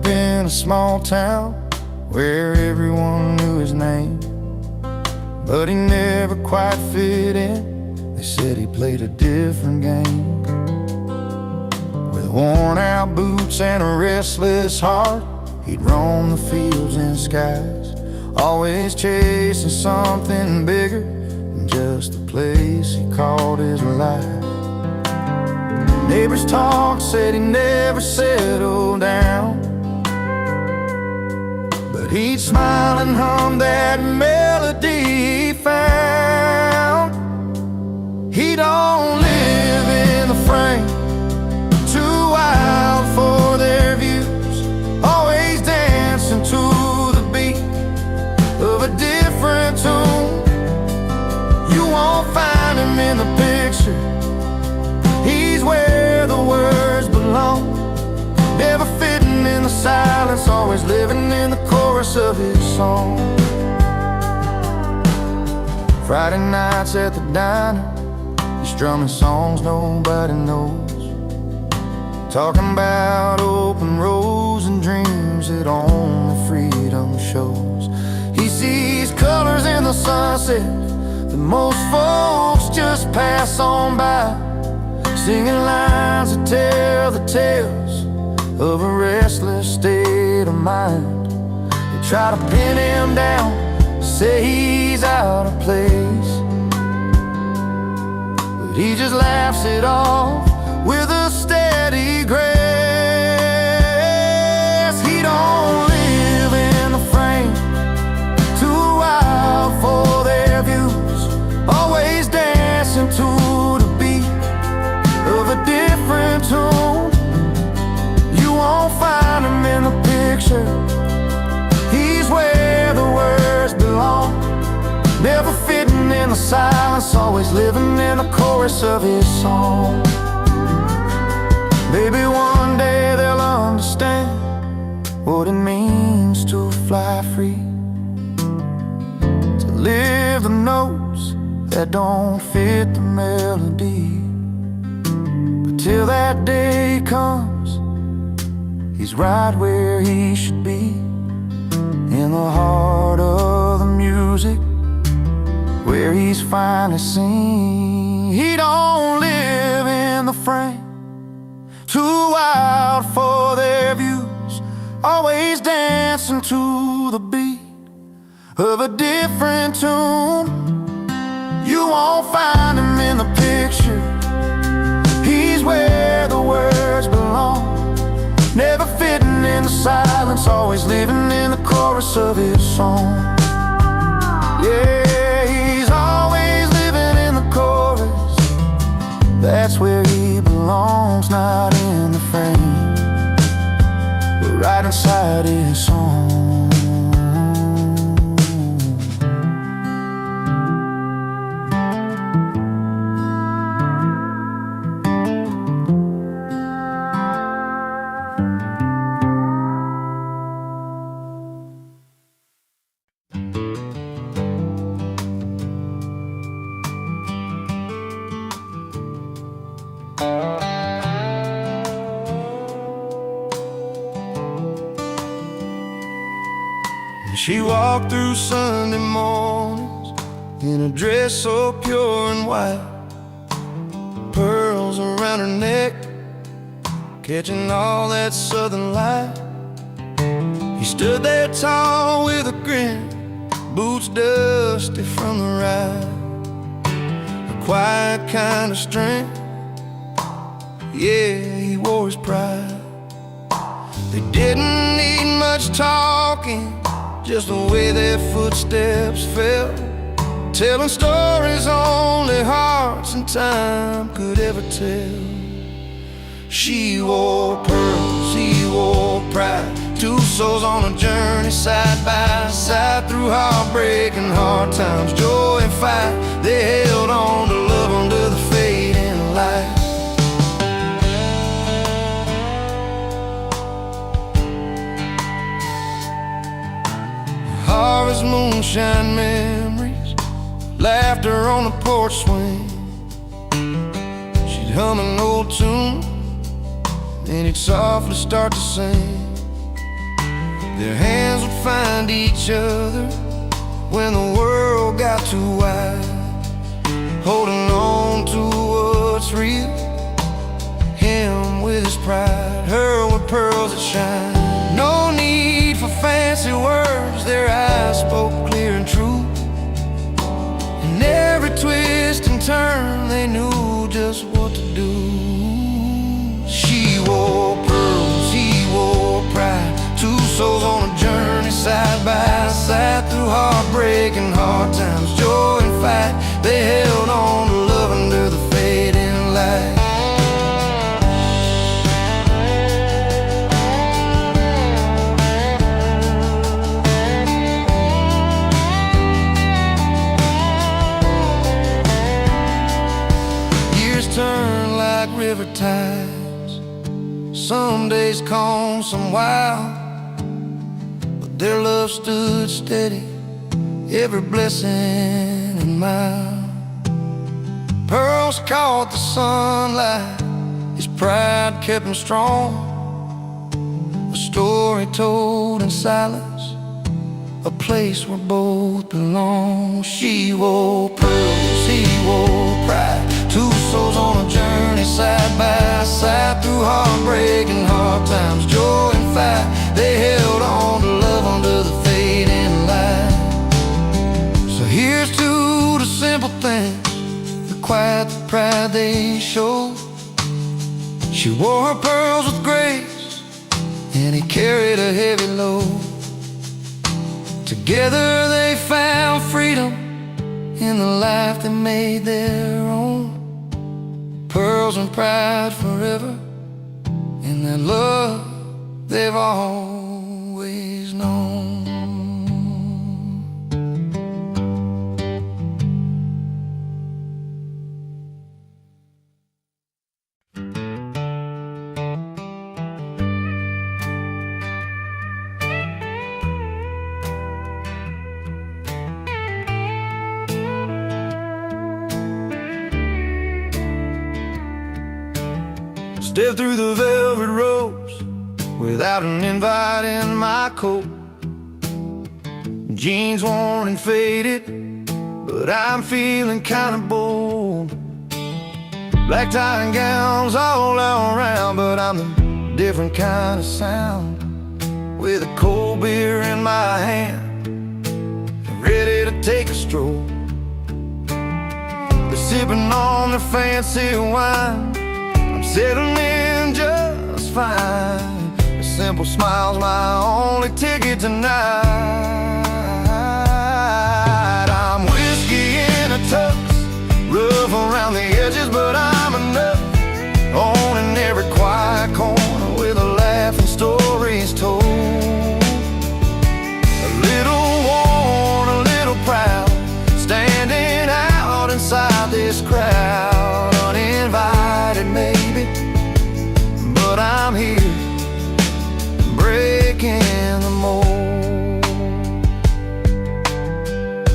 In a small town where everyone knew his name, but he never quite fit in. They said he played a different game. With worn out boots and a restless heart, he'd roam the fields and skies, always chasing something bigger than just the place he called his life. Neighbors talked, said he never settled down, he'd smile and hum that melody he found. He don't live in the frame, too wild for their views, always dancing to the beat of a different tune. You won't find him in the picture, he's where the words belong, never fitting in the silence, always living in the chorus of his song. Friday nights at the diner, he's strumming songs nobody knows, talking about open roads and dreams that only freedom shows. He sees colors in the sunset that most folks just pass on by, singing lines that tell the tales of a restless state of mind. They try to pin him down, say he's out of place, but he just laughs it off with a steady grace. He don't live in the frame, too wild for their views, always dancing to the beat of a different tune. You won't find him in the picture, he's where the words belong, never fitting in the silence, always living in the chorus of his song. Maybe one day they'll understand what it means to fly free, to live the notes that don't fit the melody. But till that day comes, he's right where he should be, in the heart of the music, where he's finally seen. He don't live in the frame, too wild for their views, always dancing to the beat of a different tune. You won't find him in the picture, he's where the words belong, never fitting in the silence, always living in the chorus of his song. Yeah, he's always living in the chorus, that's where he belongs, not in the frame, but right inside his song. She walked through Sunday mornings in a dress so pure and white, pearls around her neck, catching all that southern light. He stood there tall with a grin, boots dusty from the ride, a quiet kind of strength, yeah, he wore his pride. They didn't need much talking, just the way their footsteps fell, telling stories only hearts and time could ever tell. She wore pearls, he wore pride, two souls on a journey side by side, through heartbreak and hard times, joy and fight. They held on to love under the fading light. Harvest moonshine memories, laughter on the porch swing. She'd hum an old tune, and he'd softly start to sing. Their hands would find each other when the world got too wide, holding on to what's real, him with his pride, her with pearls that shine. No need for fancy words, their eyes spoke clear and true. In every twist and turn, they knew just what to do. She wore pearls, he wore pride, two souls on a journey side by side, through heartbreak and hard times, joy and fight. They held on to love under the fading light. Turn like river tides, some days calm, some wild, but their love stood steady, every blessing and mile. Pearls caught the sunlight, his pride kept him strong, a story told in silence, a place where both belong. She wore pearls, he wore pride, two souls on a journey side by side, through heartbreak and hard times, joy and fight. They held on to love under the fading light. So here's to the simple things, the quiet, the pride they showed. She wore her pearls with grace, and he carried a heavy load. Together they found freedom in the life they made their own. Pearls and pride forever, in that love they've always known. Step through the velvet ropes without an invite in my coat. Jeans worn and faded, but I'm feeling kinda bold. Black tie and gowns all around, but I'm the different kind of sound. With a cold beer in my hand, ready to take a stroll. They're sipping on their fancy wine, settling in just fine. A simple smile's my only ticket tonight. I'm whiskey in a tux, rough around the edges, but I'm enough. Owning every quiet corner with a laugh and stories told. A little worn, a little proud, standing out inside this crowd. Uninvited maybe, but I'm here, breaking the mold.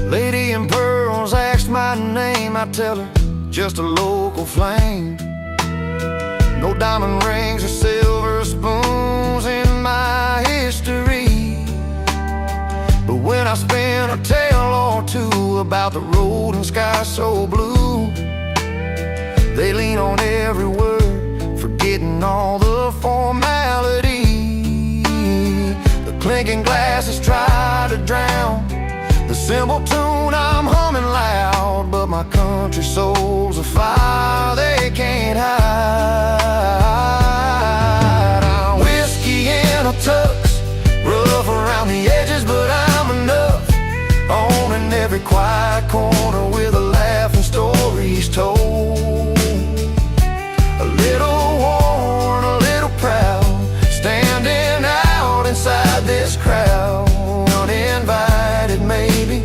Lady in pearls asked my name, I tell her, just a local flame. No diamond rings or silver spoons in my history, but when I spin a tale or two about the road and sky so blue, they lean on every word, forgetting all the formality. The clinking glasses try to drown the simple tune I'm humming loud, but my country soul's a fire they can't hide. I'm whiskey in a tux, rough around the edges, but I'm maybe,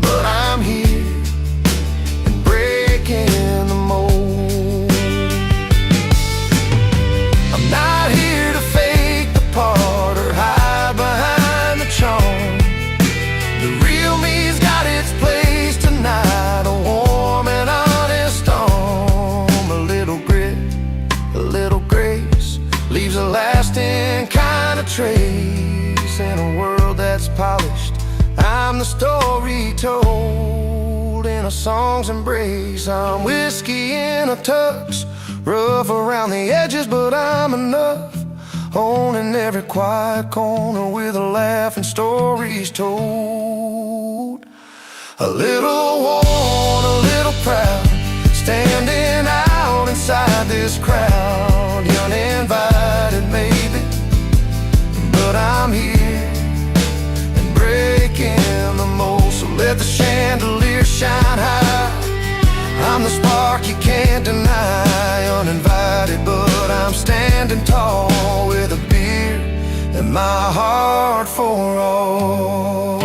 but I'm here and breaking the mold. I'm not here to fake the part or hide behind the charm. The real me's got its place tonight, a warm and honest storm. A little grit, a little grace, leaves a lasting kind of trace. In a world that's polished, I'm the story told. In a song's embrace, I'm whiskey in a tux, rough around the edges, but I'm enough. Owning every quiet corner with a laugh and stories told. A little worn, a little proud, standing out inside this crowd. Uninvited maybe, but I'm here and breaking the mold. So let the chandelier shine high. I'm the spark you can't deny. Uninvited, but I'm standing tall, with a beer and my heart for all.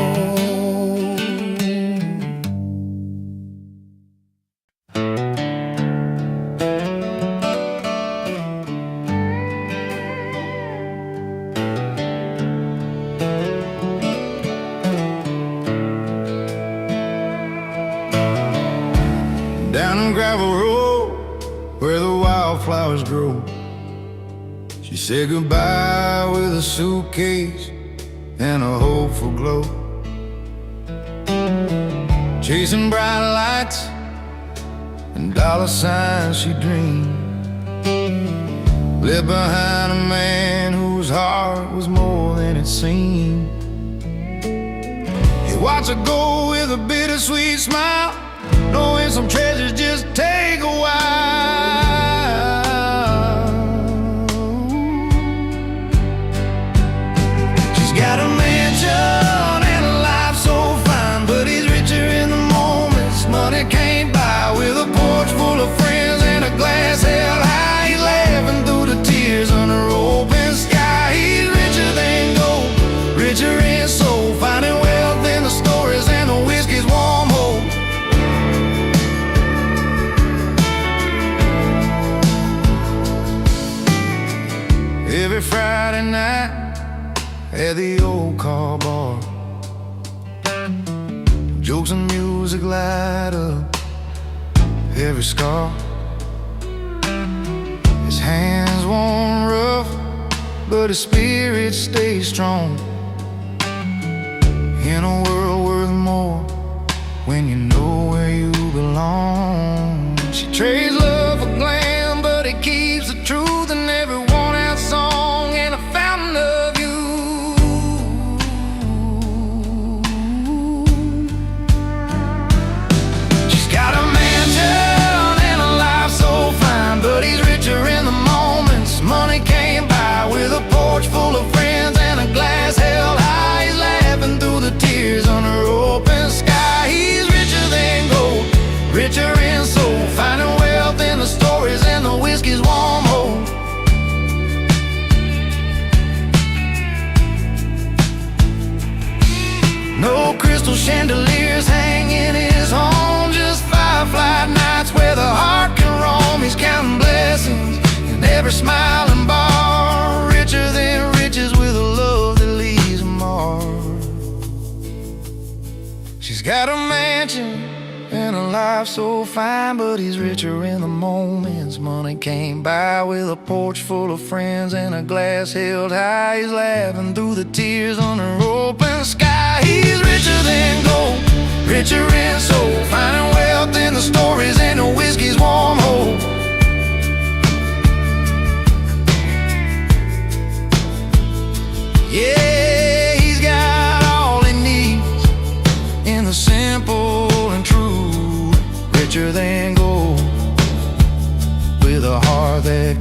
Down a gravel road where the wildflowers grow, she said goodbye with a suitcase and a hopeful glow. Chasing bright lights and dollar signs she dreamed, left behind a man whose heart was more than it seemed. He watched her go with a bittersweet smile, knowing some treasures just take a while. She's got a mansion and a life so fine, but he's richer in the moments money can't buy. With a porch full of friends and a glass held high, he's laughing through the tears under open sky. He's richer than gold, richer in soul, finding wealth in the stories and the whiskey's warm hope. Every Friday night at the old car bar, jokes and music light up every scar. His hands worn rough, but his spirit stays strong. In a world worth more when you know where you belong. She trades love for glam, but it keeps the truth in every worn-out song, and a fountain of you. She's got a mansion and a life so fine, but he's richer in the moments money can't buy. With a porch full of friends and a glass held high, he's laughing through the tears under open sky. He's richer than gold, richer in soul, finding wealth in the stories and the whiskey's warm hope. No crystal chandeliers hang in his home, just firefly nights where the heart can roam. He's counting blessings in every smiling bar, richer than riches with a love that leaves a mark. She's got a mansion and a life so fine, but he's richer in the moments money can't buy. With a porch full of friends and a glass held high, he's laughing through the tears under open sky. He's richer than gold, richer in soul, finding wealth in the stories and the whiskey's warm hope. Yeah, he's got all he needs in the simple and true, richer than gold, with a heart that